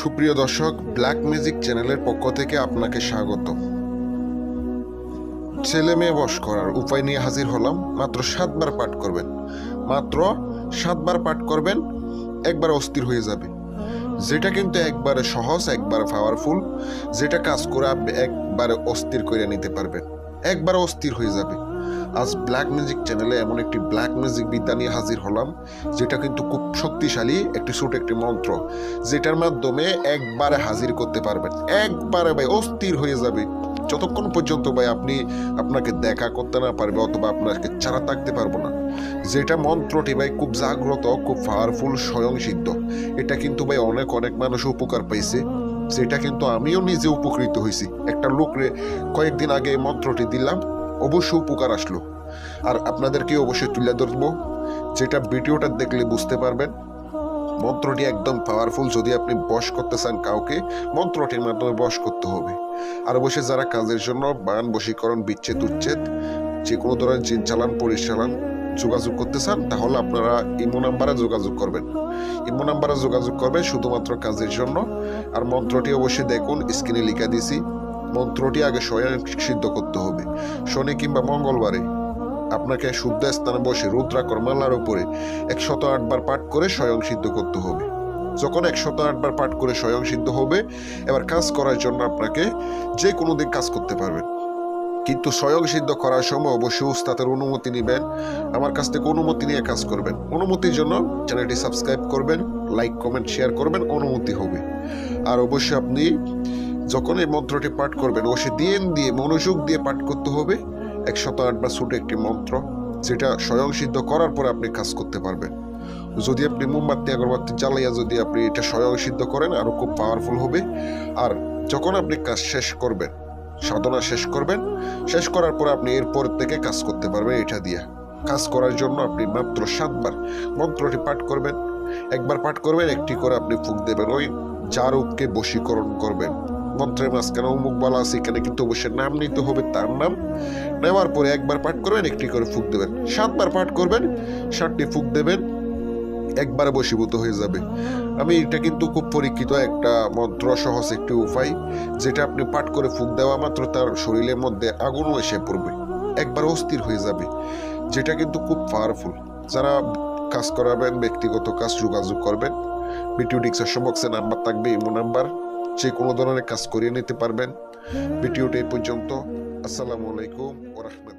সুপ্রিয় দর্শক, black magic চ্যানেলের পক্ষ থেকে আপনাকে স্বাগত। ছেলে মেয়ে বশ করার উপায় নিয়ে হাজির হলাম। মাত্র 7 বার পাঠ করবেন, মাত্র 7 বার পাঠ করবেন, একবার অস্থির হয়ে যাবে। যেটা কিন্তু একবারে সহজ, একবারে পাওয়ারফুল, যেটা কাজ করে আপনি একবারে অস্থির করে নিতে পারবেন, একবার অস্থির হয়ে যাবে। আজ ব্ল্যাক ম্যাজিক চ্যানেলে এমন একটি ব্ল্যাক ম্যাজিক বিদ্যা নিয়ে হাজির হলাম, যেটা কিন্তু খুব শক্তিশালী একটি ছোট একটি মন্ত্র, যেটার মাধ্যমে একবারে হাজির করতে পারবেন, একবারে ভাই অস্থির হয়ে যাবে। যতক্ষণ পর্যন্ত ভাই আপনাকে দেখা করতে না পারবে অথবা আপনাকে ছাড়া থাকতে পারবো না। যেটা মন্ত্রটি ভাই খুব জাগ্রত, খুব পাওয়ারফুল, স্বয়ং সিদ্ধ। এটা কিন্তু ভাই অনেক মানুষ উপকার পাইছে, যেটা কিন্তু আমিও নিজে উপকৃত হয়েছি। একটা লোকরে কয়েকদিন আগে এই মন্ত্রটি দিলাম, অবশ্যই উপকার আসলো। আর আপনাদেরকে অবশ্যই তুলে ধরবো, যেটা ভিডিওটা দেখলে বুঝতে পারবেন। মন্ত্রটি একদম পাওয়ারফুল। যদি আপনি বশ করতে চান কাউকে, মন্ত্রটির মাধ্যমে বশ করতে হবে। আর অবশ্যই যারা কাজের জন্য বান, বশীকরণ, বিচ্ছেদ, উচ্ছেদ, যে কোনো ধরনের জিন চালান, পরিচালান যোগাযোগ করতে চান, তাহলে আপনারা ইমো নাম্বারে যোগাযোগ করবেন। ইমো নাম্বারে যোগাযোগ করবেন শুধুমাত্র কাজের জন্য। আর মন্ত্রটি অবশ্যই দেখুন, স্ক্রিনে লিখে দিছি। মন্ত্রটি আগে স্বয়ং সিদ্ধ করতে হবে। শনি কিংবা মঙ্গলবারে আপনাকে শুদ্ধ স্থানে বসে রুদ্রাকর মালার উপরে 108 বার পাঠ করে স্বয়ং সিদ্ধ করতে হবে। যখন 108 বার পাঠ করে স্বয়ং সিদ্ধ হবে, এবার কাজ করার জন্য আপনাকে যে কোনো দিন কাজ করতে পারবেন। কিন্তু স্বয়ং সিদ্ধ করার সময় অবশ্যই উস্তাদের অনুমতি নেবেন। আমার কাছ থেকে অনুমতি নিয়ে কাজ করবেন। অনুমতির জন্য চ্যানেলটি সাবস্ক্রাইব করবেন, লাইক, কমেন্ট, শেয়ার করবেন, অনুমতি হবে। আর অবশ্যই আপনি যখন এই মন্ত্রটি পাঠ করবেন, অবশ্যই দিয়ে মনোযোগ দিয়ে পাঠ করতে হবে। 108 বার ছোট একটি মন্ত্র, যেটা স্বয়ং সিদ্ধ করার পরে আপনি কাজ করতে পারবেন। যদি আপনি মোমবাতি, আগরবাতি জ্বালাইয়া যদি আপনি এটা স্বয়ং সিদ্ধ করেন, আরো খুব পাওয়ারফুল হবে। আর যখন আপনি কাজ শেষ করবেন, সাধনা শেষ করবেন, শেষ করার পরে আপনি এরপর থেকে কাজ করতে পারবেন। এটা দিয়ে কাজ করার জন্য আপনি মাত্র 7 বার মন্ত্রটি পাঠ করবেন। একবার পাঠ করবেন, একটি করে আপনি ফুঁক দেবেন। ওই যার উপকে বশীকরণ করবেন, মন্ত্রের মাঝখানে অমুক বলা আছে, এখানে কিন্তু অবশ্যই নাম নিতে হবে, তার নাম নেওয়ার পরে একবার পাঠ করবেন, একটি করে ফুঁক দেবেন। 7 বার পাঠ করবেন, 7টি ফুঁক দেবেন, একবারে বশীভূত হয়ে যাবে। এটা কিন্তু খুব পরীক্ষিত একটা মন্ত্র, সহজ একটি উপায়, যেটা আপনি পাঠ করে ফুঁক দেওয়া মাত্র তার শরীরের মধ্যে আগুনও এসে পড়বে, একবার অস্থির হয়ে যাবে। যেটা কিন্তু খুব পাওয়ারফুল। যারা কাজ করাবেন, ব্যক্তিগত কাজ, যোগাযোগ করবেন। ভিডিও ডিসক্রিপশন বক্সে নাম্বার থাকবে, ইমো নাম্বার, যে কোনো ধরনের কাজ করিয়ে নিতে পারবেন। ভিডিওটা এই পর্যন্ত। আসসালামু আলাইকুম ওয়া রাহমাতুল্লাহ।